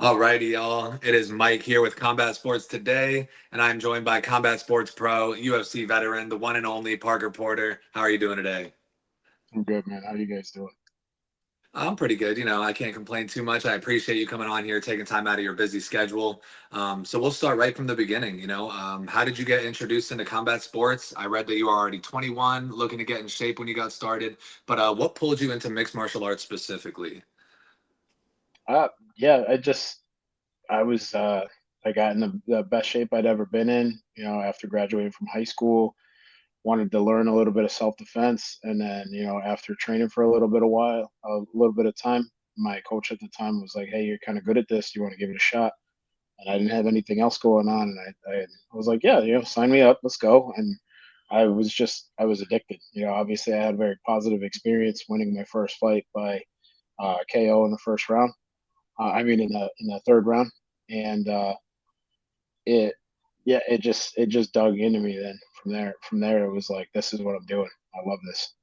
Alrighty, y'all. It is Mike here with Combat Sports today, and I'm joined by Combat Sports Pro, UFC veteran, the one and only Parker Porter. How are you doing today? I'm good, man. How you guys doing? I'm pretty good. I can't complain too much. I appreciate you coming on here, taking time out of your busy schedule. So we'll start right from the beginning. How did you get introduced into combat sports? I read that you were already 21, looking to get in shape when you got started. But what pulled you into mixed martial arts specifically? Uh, yeah, I was, I got in the best shape I'd ever been in, after graduating from high school, wanted to learn a little bit of self-defense. And then, after training for a little bit of time, my coach at the time was like, "Hey, you're kind of good at this. Do you want to give it a shot?" And I didn't have anything else going on. And I was like, "Yeah, sign me up. Let's go." And I was addicted. Obviously I had a very positive experience winning my first fight by KO in the first round. I mean, in the third round, and it yeah, it just dug into me. Then from there, it was like, this is what I'm doing. I love this.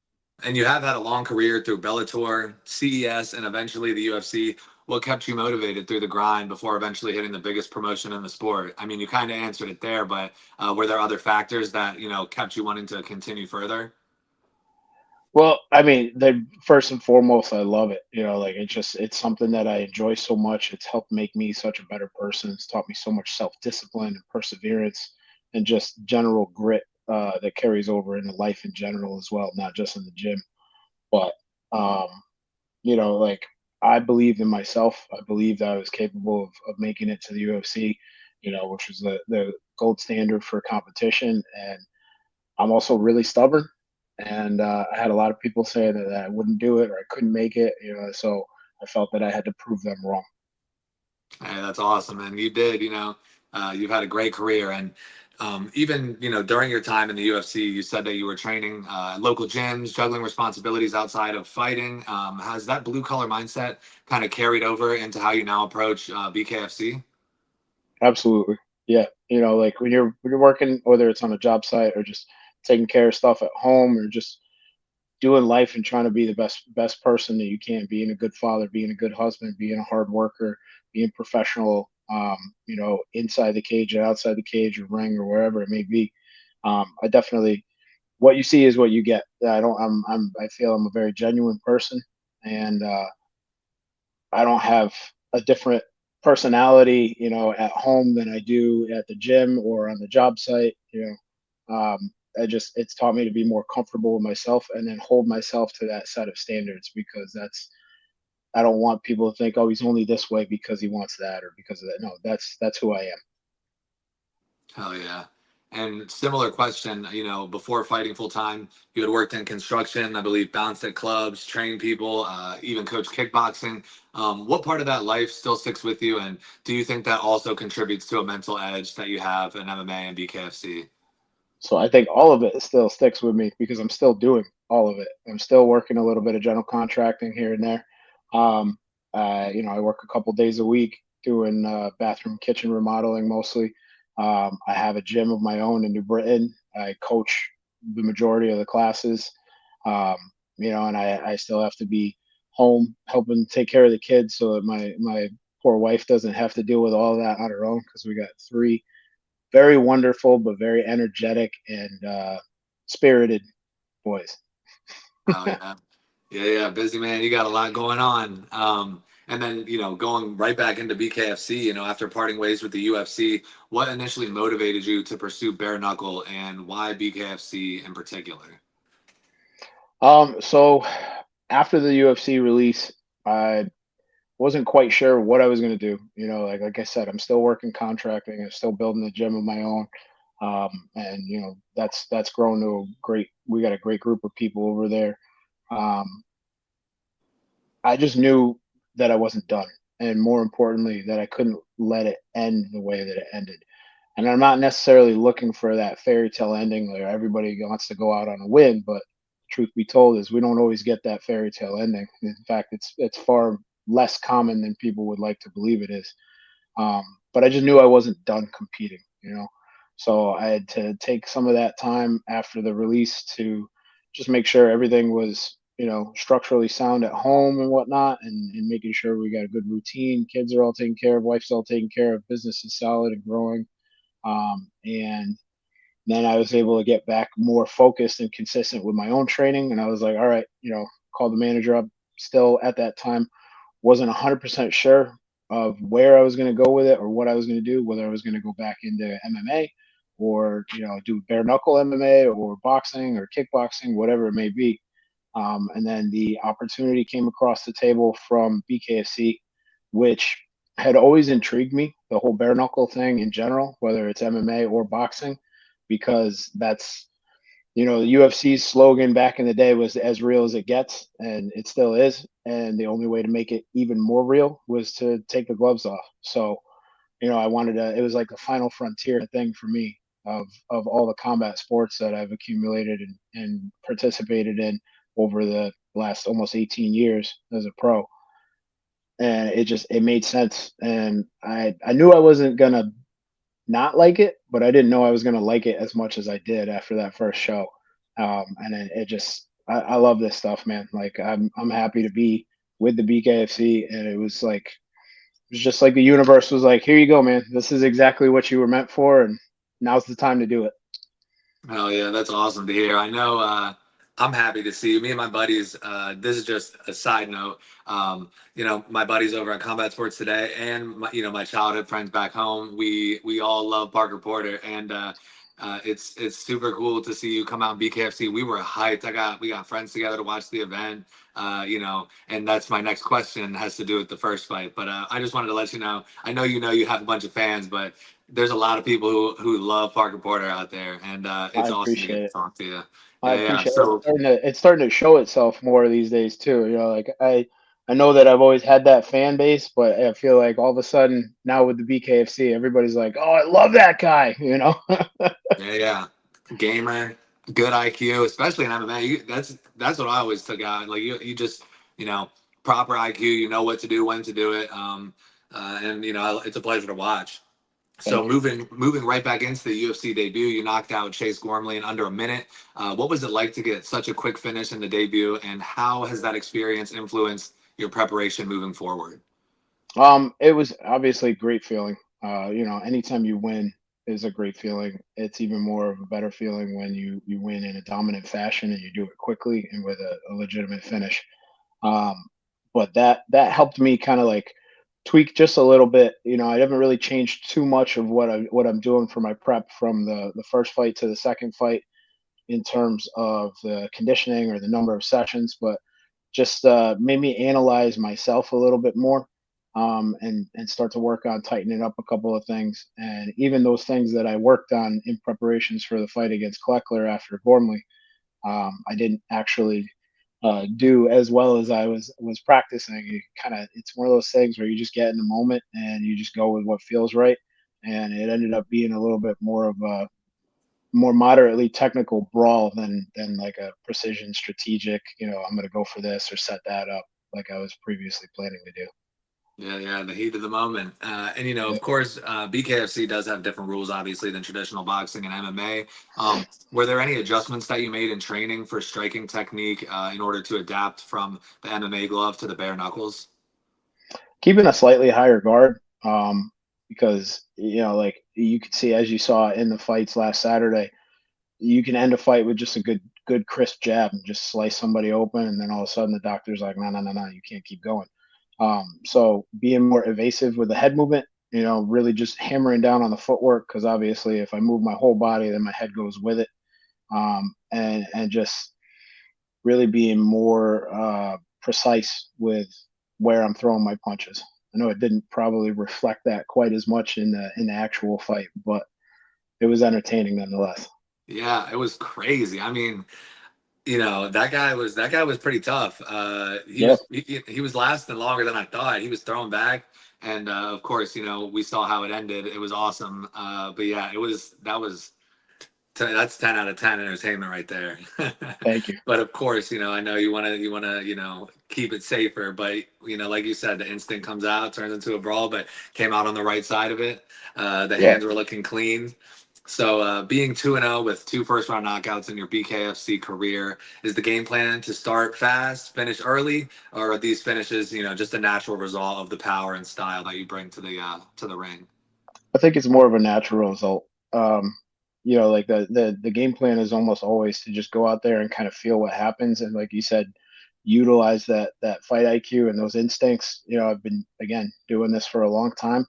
And you have had a long career through Bellator, CES, and eventually the UFC. What kept you motivated through the grind before eventually hitting the biggest promotion in the sport? I mean, you kind of answered it there, but were there other factors that kept you wanting to continue further? Well, I mean, first and foremost, I love it. Like, it's something that I enjoy so much. It's helped make me such a better person. It's taught me so much self-discipline and perseverance and just general grit that carries over into life in general as well, not just in the gym. But um, like, I believed in myself. I believed I was capable of making it to the UFC, which was the gold standard for competition. And I'm also really stubborn. And I had a lot of people say that I wouldn't do it or I couldn't make it, so I felt that I had to prove them wrong. Hey, that's awesome, and you did. You've had a great career, and even during your time in the UFC, you said that you were training local gyms, juggling responsibilities outside of fighting. Has that blue collar mindset kind of carried over into how you now approach BKFC? Absolutely. Yeah. Like, when you're working, whether it's on a job site or just taking care of stuff at home or just doing life and trying to be the best person that you can, being a good father, being a good husband, being a hard worker, being professional, inside the cage and outside the cage or ring or wherever it may be. I definitely, what you see is what you get. I feel I'm a very genuine person, and I don't have a different personality, at home than I do at the gym or on the job site. It's taught me to be more comfortable with myself and then hold myself to that set of standards, because I don't want people to think, oh, he's only this way because he wants that or because of that. No, that's who I am. Hell yeah. And similar question, before fighting full time, you had worked in construction, I believe, bounced at clubs, trained people, even coached kickboxing. What part of that life still sticks with you? And do you think that also contributes to a mental edge that you have in MMA and BKFC? So I think all of it still sticks with me because I'm still doing all of it. I'm still working a little bit of general contracting here and there. Um, I work a couple days a week doing bathroom, kitchen remodeling mostly. I have a gym of my own in New Britain. I coach the majority of the classes. Um, and I still have to be home helping take care of the kids so that my poor wife doesn't have to deal with all of that on her own, because we got three very wonderful but very energetic and spirited boys. Oh yeah, yeah. Busy man. You got a lot going on. And then going right back into BKFC. After parting ways with the UFC, what initially motivated you to pursue bare knuckle, and why BKFC in particular? So after the UFC release, I wasn't quite sure what I was going to do. Like I said, I'm still working contracting. I'm still building a gym of my own. And that's grown to a great. We got a great group of people over there. Um, I just knew that I wasn't done, and more importantly, that I couldn't let it end the way that it ended. And I'm not necessarily looking for that fairy tale ending where everybody wants to go out on a win, but truth be told is we don't always get that fairy tale ending. In fact, it's far less common than people would like to believe it is. But I just knew I wasn't done competing, So I had to take some of that time after the release to just make sure everything was, structurally sound at home and whatnot, and making sure we got a good routine. Kids are all taken care of, wife's all taken care of, business is solid and growing. And then I was able to get back more focused and consistent with my own training. And I was like, all right, called the manager up. Still at that time, wasn't 100% sure of where I was going to go with it or what I was going to do, whether I was going to go back into MMA or, do bare knuckle MMA or boxing or kickboxing, whatever it may be. And then the opportunity came across the table from BKFC, which had always intrigued me, the whole bare knuckle thing in general, whether it's MMA or boxing, because that's, the UFC's slogan back in the day was as real as it gets, and it still is. And the only way to make it even more real was to take the gloves off. So, I wanted to, it was like the final frontier thing for me of all the combat sports that I've accumulated and participated in over the last almost 18 years as a pro. And it made sense. And I knew I wasn't going to not like it, but I didn't know I was going to like it as much as I did after that first show. And it just, I love this stuff, man. Like I'm happy to be with the BKFC. And it was just like the universe was like, here you go, man. This is exactly what you were meant for. And now's the time to do it. Oh yeah, that's awesome to hear. I know I'm happy to see you. Me and my buddies, this is just a side note. My buddies over at Combat Sports Today and my childhood friends back home, we all love Parker Porter, and it's super cool to see you come out in BKFC. We were hyped. We got friends together to watch the event. And that's my next question, has to do with the first fight. But I just wanted to let you know. I know you have a bunch of fans, but there's a lot of people who love Parker Porter out there, and I it's awesome to get appreciate to it. talk to you. I Yeah, yeah. appreciate it. So It's starting to show itself more these days too. Like I know that I've always had that fan base, but I feel like all of a sudden now with the BKFC, everybody's like, "Oh, I love that guy," yeah, yeah. Gamer, good IQ, especially in MMA. That's what I always took out. Like you just proper IQ. You know what to do, when to do it. And it's a pleasure to watch. So Thank you. moving right back into the UFC debut, you knocked out Chase Gormley in under a minute. What was it like to get such a quick finish in the debut, and how has that experience influenced your preparation moving forward? It was obviously a great feeling. Anytime you win is a great feeling. It's even more of a better feeling when you win in a dominant fashion and you do it quickly and with a legitimate finish. Um, but that helped me kind of like tweak just a little bit. I haven't really changed too much of what I'm doing for my prep from the first fight to the second fight in terms of the conditioning or the number of sessions, but just made me analyze myself a little bit more, and start to work on tightening up a couple of things. And even those things that I worked on in preparations for the fight against Kleckler after Gormley, I didn't actually do as well as I was practicing. It's one of those things where you just get in the moment and you just go with what feels right. And it ended up being a little bit more of a more moderately technical brawl than like a precision strategic. I'm going to go for this or set that up like I was previously planning to do. Yeah, yeah, the heat of the moment. And Yeah. of course, BKFC does have different rules, obviously, than traditional boxing and MMA. Were there any adjustments that you made in training for striking technique in order to adapt from the MMA glove to the bare knuckles? Keeping a slightly higher guard, because like you could see as you saw in the fights last Saturday, you can end a fight with just a good crisp jab and just slice somebody open, and then all of a sudden the doctor's like, no, no, no, no, you can't keep going. So being more evasive with the head movement, really just hammering down on the footwork, because obviously if I move my whole body, then my head goes with it. And just really being more precise with where I'm throwing my punches. I know it didn't probably reflect that quite as much in the actual fight, but it was entertaining nonetheless. Yeah, it was crazy. I mean, that guy was pretty tough. He Yeah, was he was lasting longer than I thought. He was throwing back, and of course, we saw how it ended. It was awesome. But yeah, that's 10 out of 10 entertainment right there. thank you. But of course, I know you want to keep it safer, but like you said, the instinct comes out, turns into a brawl, but came out on the right side of it. The Yeah, hands were looking clean. So, being 2-0 with two first round knockouts in your BKFC career, is the game plan to start fast, finish early, or are these finishes, just a natural result of the power and style that you bring to the ring? I think it's more of a natural result. Like the game plan is almost always to just go out there and kind of feel what happens, and like you said, utilize that fight IQ and those instincts. I've been again doing this for a long time,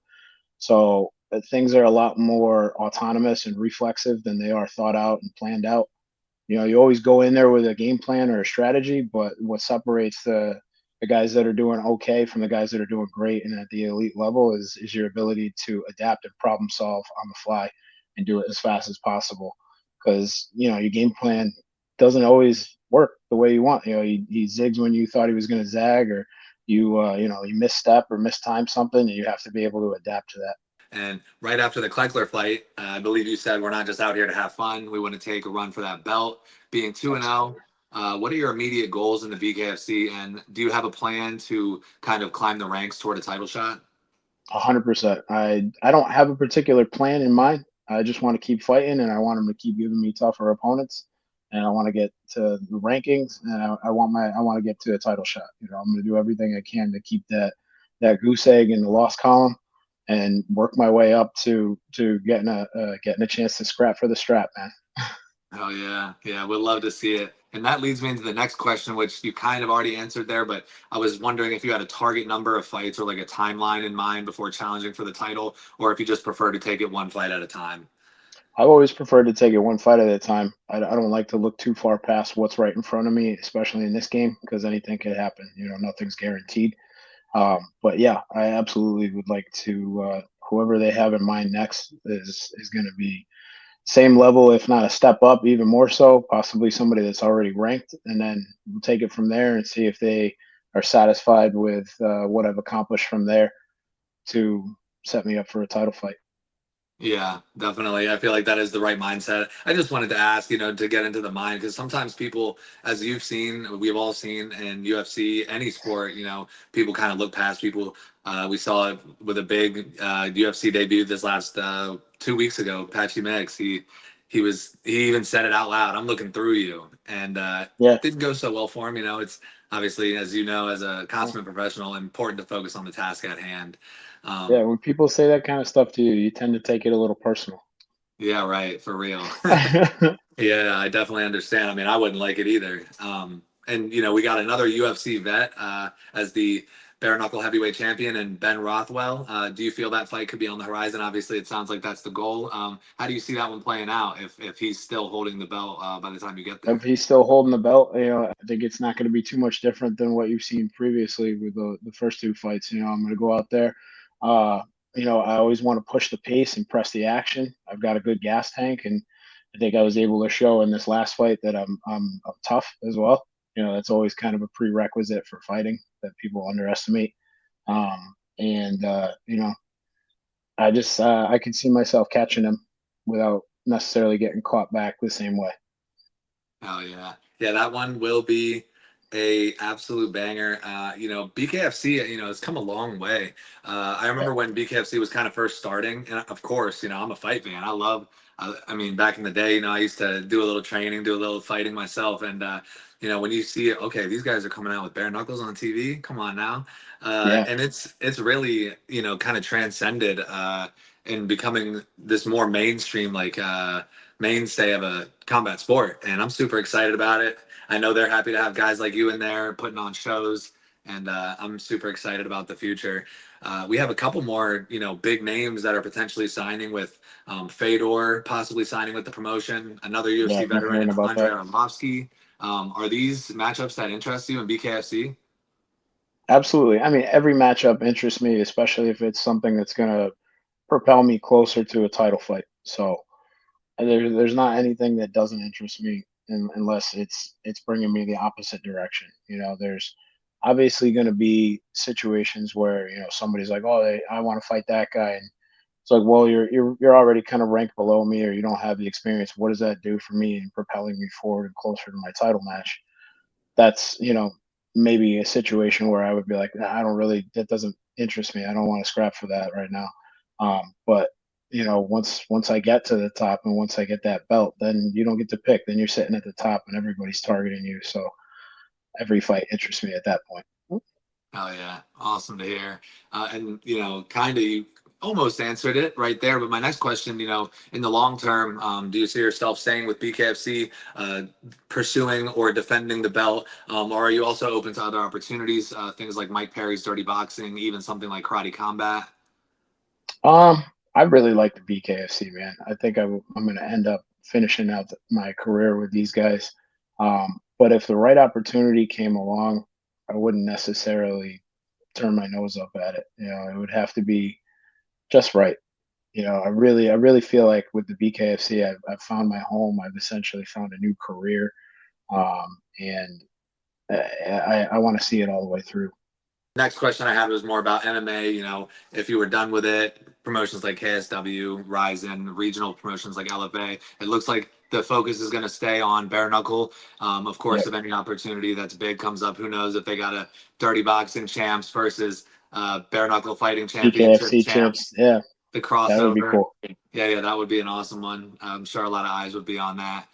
so things are a lot more autonomous and reflexive than they are thought out and planned out. You always go in there with a game plan or a strategy, but what separates the guys that are doing okay from the guys that are doing great and at the elite level is your ability to adapt and problem solve on the fly and do it as fast as possible. Because your game plan doesn't always work the way you want. He zigs when you thought he was going to zag, or you misstep or mistime something, and you have to be able to adapt to that. And right after the Kleckler fight, I believe you said we're not just out here to have fun. We want to take a run for that belt. Being 2-0, what are your immediate goals in the BKFC? And do you have a plan to kind of climb the ranks toward a title shot? 100%. I don't have a particular plan in mind. I just want to keep fighting, and I want them to keep giving me tougher opponents, and I want to get to the rankings, and I want to get to a title shot. I'm going to do everything I can to keep that goose egg in the loss column, and work my way up to getting a chance to scrap for the strap, man. Oh yeah, yeah, would love to see it. And that leads me into the next question, which you kind of already answered there, but I was wondering if you had a target number of fights or like a timeline in mind before challenging for the title, or if you just prefer to take it one fight at a time. I've always preferred to take it one fight at a time. I don't like to look too far past what's right in front of me, especially in this game, because anything could happen. Nothing's guaranteed. But yeah, I absolutely would like to. Whoever they have in mind next is going to be same level, if not a step up, even more so. Possibly somebody that's already ranked, and then we'll take it from there and see if they are satisfied with what I've accomplished from there to set me up for a title fight. Yeah, definitely. I feel like that is the right mindset. I just wanted to ask, to get into the mind, because sometimes people, as you've seen, we've all seen in UFC, any sport, people kind of look past people. We saw it with a big UFC debut this last 2 weeks ago, Patchy Mix. He even said it out loud. I'm looking through you, and Yeah. didn't go so well for him. It's obviously, as you know, as a consummate professional, important to focus on the task at hand. Yeah, Um, when people say that kind of stuff to you, you tend to take it a little personal. Yeah, right, for real. Yeah, I definitely understand. I mean, I wouldn't like it either. And we got another UFC vet as the bare knuckle heavyweight champion, and Ben Rothwell. Do you feel that fight could be on the horizon? Obviously, it sounds like that's the goal. How do you see that one playing out if he's still holding the belt by the time you get If there? he's still holding the belt, I think it's not going to be too much different than what you've seen previously with the first two fights. I'm going to go out there. Uh, I always want to push the pace and press the action. I've got a good gas tank, and I think I was able to show in this last fight that I'm tough as well. That's always kind of a prerequisite for fighting that people underestimate. And I could see myself catching him without necessarily getting caught back the same way. Oh yeah, yeah. That one will be a absolute banger. BKFC. It's come a long way. I Yeah, remember when BKFC was kind of first starting, and of course, I'm a fight fan. I love. I mean, back in the day, I used to do a little training, do a little fighting myself, and when you see it, okay, these guys are coming out with bare knuckles on TV. Come on now, yeah, and it's really kind of transcended in becoming this more mainstream like. Mainstay of a combat sport, and I'm super excited about it. I know they're happy to have guys like you in there putting on shows, and I'm super excited about the future. We have a couple more, big names that are potentially signing with Fedor, possibly signing with the promotion. Another yeah. UFC I've been veteran hearing in about Andre that. Arlovsky. Are these matchups that interest you in BKFC? Absolutely. I mean, every matchup interests me, especially if it's something that's going to propel me closer to a title fight. So there's not anything that doesn't interest me unless it's bringing me the opposite direction. There's obviously going to be situations where somebody's like, oh, I want to fight that guy, and it's like, well, you're already kind of ranked below me, or you don't have the experience. What does that do for me in propelling me forward and closer to my title match? That's maybe a situation where I would be like, nah, I don't really, that doesn't interest me. I don't want to scrap for that right now. But once I get to the top and once I get that belt, then you don't get to pick. Then you're sitting at the top and everybody's targeting you. So every fight interests me at that point. Oh yeah, awesome to hear. And kind of you almost answered it right there. But my next question, in the long term, do you see yourself staying with BKFC, pursuing or defending the belt, or are you also open to other opportunities, things like Mike Perry's Dirty Boxing, even something like Karate Combat? Um, I really like the BKFC, man. I think I'm going to end up finishing out my career with these guys. But if the right opportunity came along, I wouldn't necessarily turn my nose up at it. It would have to be just right. I really feel like with the BKFC, I've found my home. I've essentially found a new career, and I want to see it all the way through. Next question I had was more about MMA. If you were done with it, promotions like KSW, RIZIN, regional promotions like LFA, it looks like the focus is going to stay on bare knuckle. Of course, Yep, if any opportunity that's big comes up, who knows if they got a dirty boxing champs versus bare knuckle fighting championship BKFC champs, champs. Yeah, the that would be crossover. cool. Yeah, that would be an awesome one. I'm sure a lot of eyes would be on that.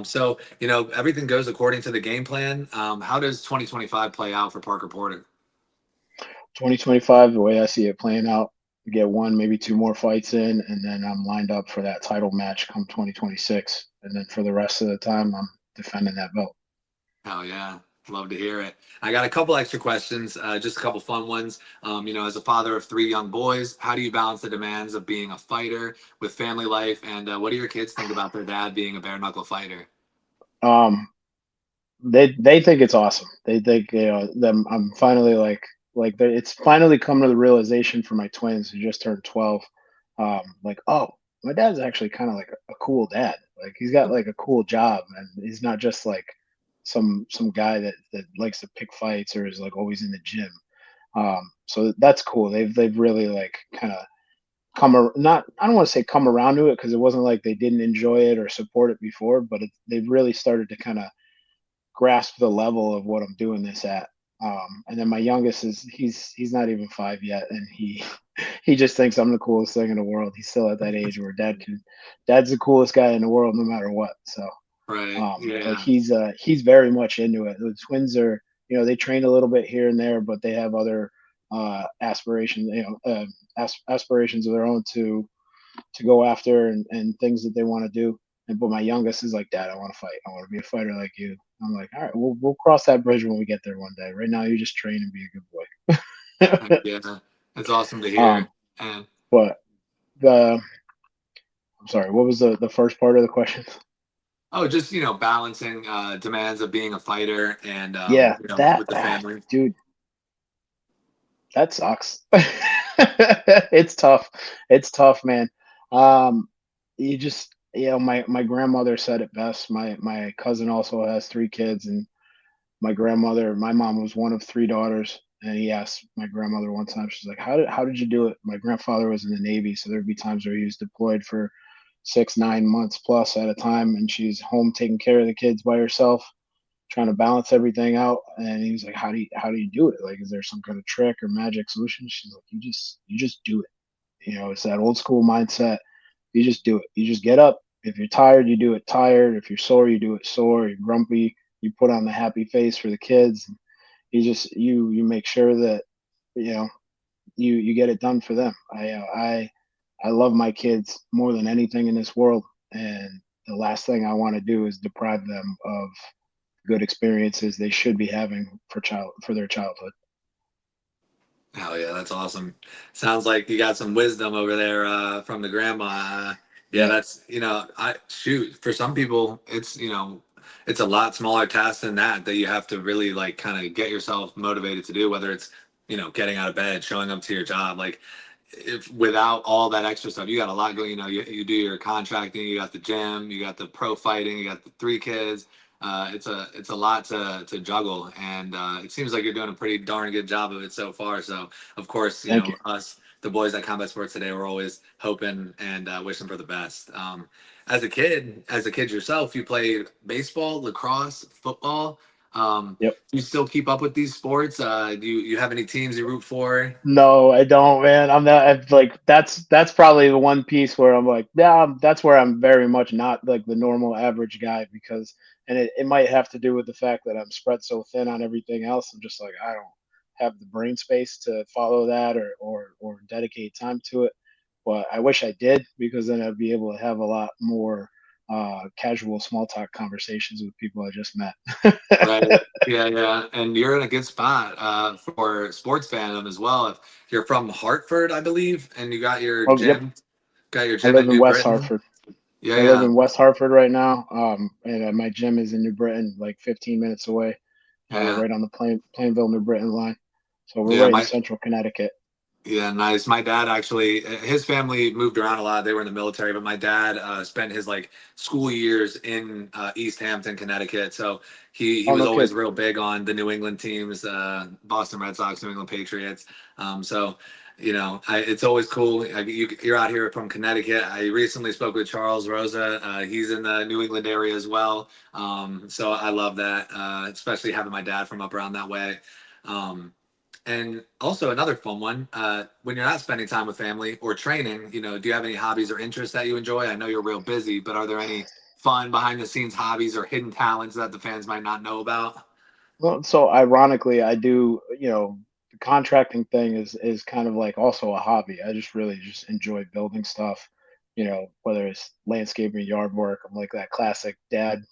So, everything goes according to the game plan. How does 2025 play out for Parker Porter? 2025, the way I see it playing out, get one, maybe two more fights in, and then I'm lined up for that title match come 2026. And then for the rest of the time, I'm defending that belt. Hell yeah. Love to hear it. I got a couple extra questions, just a couple fun ones. As a father of three young boys, how do you balance the demands of being a fighter with family life? And what do your kids think about their dad being a bare knuckle fighter? Um, they think it's awesome. They think them. I'm finally it's finally come to the realization for my twins who just turned 12. Like, oh, my dad's actually kind of like a cool dad. Like he's got like a cool job, and he's not just like some guy that likes to pick fights or is like always in the gym. So that's cool. They've really like kind of not, I don't want to say come around to it because it wasn't like they didn't enjoy it or support it before, but they've really started to kind of grasp the level of what I'm doing this at. And then my youngest is he's not even 5 yet, and he just thinks I'm the coolest thing in the world. He's still at that age where dad's the coolest guy in the world no matter what. So Right. like Yeah. he's very much into it. The twins are, they train a little bit here and there, but they have other aspirations, aspirations of their own to go after and things that they want to do. But my youngest is like, Dad, I want to fight. I want to be a fighter like you. I'm like, all right, we'll cross that bridge when we get there one day. Right now, you just train and be a good boy. Yeah. It's awesome to um, hear. And but the I'm sorry, what was the first part of the question? oh, just balancing demands of being a fighter and Yeah, with the family. dude, that sucks. It's tough. It's tough, man. You just, my grandmother said it best. My cousin also has three kids, and my mom was one of three daughters. And he asked my grandmother one time, she's like, how did you do it? My grandfather was in the Navy, so there'd be times where he was deployed for 6, 9 months plus at a time, and she's home taking care of the kids by herself, trying to balance everything out. And he was like, how do you do it? Like, is there some kind of trick or magic solution? She's like, you just do it. It's that old school mindset. You just do it. You just get up. If you're tired, you do it tired. If you're sore, you do it sore. You're grumpy, you put on the happy face for the kids. You make sure that you know you get it done for them. I love my kids more than anything in this world, and the last thing I want to do is deprive them of good experiences they should be having for their childhood. Hell yeah, that's awesome. Sounds like you got some wisdom over there from the grandma. Yeah, Yeah, that's I shoot for some people it's a lot smaller task than that you have to really like kind of get yourself motivated to do. Whether it's getting out of bed, showing up to your job, like if without all that extra stuff, you got a lot going. You do your contracting, you got the gym, you got the pro fighting, you got the three kids. It's a lot to juggle, and it seems like you're doing a pretty darn good job of it so far. So of course, thank you. us the boys at Combat Sports Today, we're always hoping and wishing for the best. As a kid yourself, you played baseball, lacrosse, football. Yep. Do you still keep up with these sports? Do you have any teams you root for? No, I don't, man. I'm not like that's probably the one piece where I'm like, yeah, that's where I'm very much not like the normal average guy because, and it might have to do with the fact that I'm spread so thin on everything else. I'm just like, I don't have the brain space to follow that or dedicate time to it. But I wish I did because then I'd be able to have a lot more casual small talk conversations with people I just met. Right. Yeah, yeah. And you're in a good spot for sports fandom as well. If you're from Hartford, I believe, and you Oh, yep. got your I gym live in in New West Britain. Hartford. Yeah, I live yeah, in West Hartford right now, and my gym is in New Britain, like 15 minutes away, yeah, yeah. right on the Plainville New Britain line. So we're Yeah, right in my central Connecticut. Yeah, nice. My dad actually, his family moved around a lot. They were in the military, but my dad spent his like school years in East Hampton, Connecticut. So he Oh, was no always kid. real big on the New England teams, Boston Red Sox, New England Patriots. So it's always cool. You're out here from Connecticut. I recently spoke with Charles Rosa. He's in the New England area as well. So I love that, especially having my dad from up around that way. Um, and also another fun one, when you're not spending time with family or training, do you have any hobbies or interests that you enjoy? I know you're real busy, but are there any fun behind the scenes hobbies or hidden talents that the fans might not know about? Well, so ironically, I do, the contracting thing is kind of like also a hobby. I just really just enjoy building stuff, whether it's landscaping, yard work. I'm like that classic dad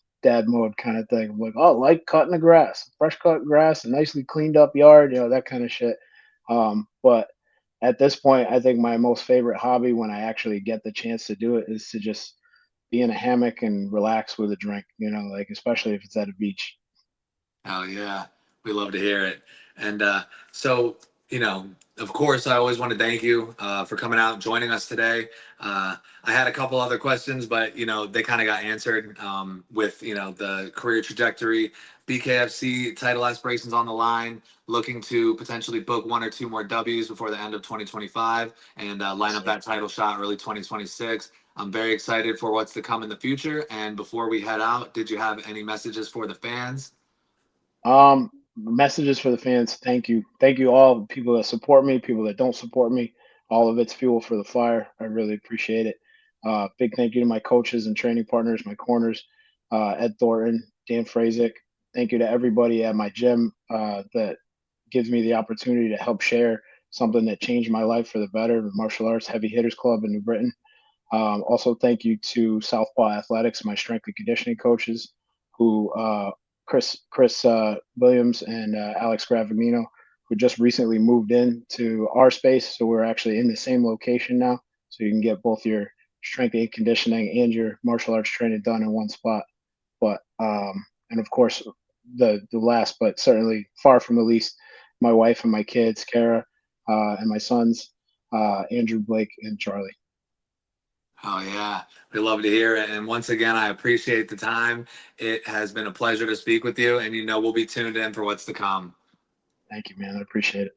mode kind of thing. I'm like, oh, like cutting the grass, fresh cut grass, a nicely cleaned up yard, that kind of shit. But at this point, I think my most favorite hobby when I actually get the chance to do it is to just be in a hammock and relax with a drink, like especially if it's at a beach. Oh yeah, we love to hear it. And so, you know, of course, I always want to thank you for coming out and joining us today. I had a couple other questions, but they kind of got answered with the career trajectory, BKFC title aspirations on the line, looking to potentially book one or two more Ws before the end of 2025, and line Yes, up sir. that title shot early 2026. I'm very excited for what's to come in the future. And before we head out, did you have any messages for the fans? Messages for the fans. Thank you all people that support me, people that don't support me. All of it's fuel for the fire. I really appreciate it. Big thank you to my coaches and training partners, my corners, Ed Thornton, Dan Frazick. Thank you to everybody at my gym that gives me the opportunity to help share something that changed my life for the better. The Martial Arts Heavy Hitters Club in New Britain. Also, thank you to Southpaw Athletics, my strength and conditioning coaches, who Chris Williams and Alex Gravamino, who just recently moved in to our space. So we're actually in the same location now. So you can get both your strength and conditioning and your martial arts training done in one spot. But and of course, the last, but certainly far from the least, my wife and my kids, Kara, and my sons, Andrew, Blake, and Charlie. Oh, yeah. We love to hear it. And once again, I appreciate the time. It has been a pleasure to speak with you. And we'll be tuned in for what's to come. Thank you, man. I appreciate it.